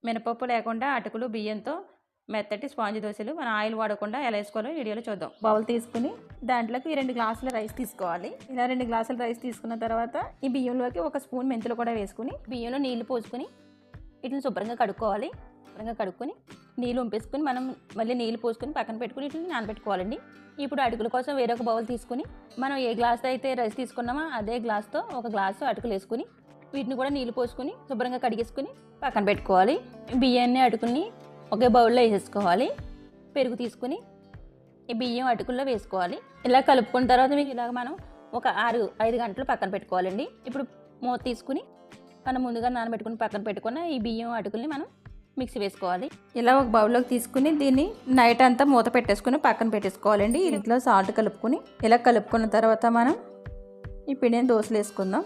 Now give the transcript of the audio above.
మినపప్పు లేకుండా అటుకులు బియ్యంతో మెత్తటి స్పాంజ్ దోశలు మనం ఆయిల్ వాడకుండా ఎలా వేసుకోవాలో వీడియోలో చూద్దాం. బౌల్ తీసుకుని దాంట్లోకి 2 గ్లాసుల రైస్ తీసుకోవాలి. ఇలా 2 గ్లాసుల రైస్ తీసుకున్న తర్వాత ఈ బియ్యంలోకి 1 స్పూన్ మెంతులు కూడా వేసుకుని బియ్యంలో నీళ్లు పోసుకుని వీటిని శుభ్రంగా కడుక్కోవాలి. శుభ్రంగా కడుక్కొని నీళ్ళు ఉంపేసుకుని మనం మళ్ళీ నీళ్ళు పోసుకుని పక్కన పెట్టుకుని వీటిని నానబెట్టుకోవాలండి. ఇప్పుడు అటుకుల కోసం వేరొక బౌల్ తీసుకుని మనం ఏ గ్లాస్ అయితే రైస్ తీసుకున్నామో అదే గ్లాస్తో 1 గ్లాసు అటుకులు వేసుకుని వీటిని కూడా నీళ్ళు పోసుకుని శుభ్రంగా కడిగేసుకుని పక్కన పెట్టుకోవాలి. బియ్యాన్ని అటుకుని ఒకే బౌల్లో వేసేసుకోవాలి. పెరుగు తీసుకుని ఈ బియ్యం అటుకుల్లో వేసుకోవాలి. ఇలా కలుపుకున్న తర్వాత మీకు ఇలాగ మనం ఒక 5 గంటలు పక్కన పెట్టుకోవాలండి. ఇప్పుడు మూత తీసుకుని మనం ముందుగా నానబెట్టుకుని పక్కన పెట్టుకున్న ఈ బియ్యం అటుకుల్ని మనం మిక్సీ వేసుకోవాలి. ఇలా ఒక బౌల్లోకి తీసుకుని దీన్ని నైట్ అంతా మూత పెట్టేసుకుని పక్కన పెట్టేసుకోవాలండి. ఇంట్లో సాల్ట్ కలుపుకుని ఇలా కలుపుకున్న తర్వాత మనం ఈ పిండిని దోశలు వేసుకుందాం.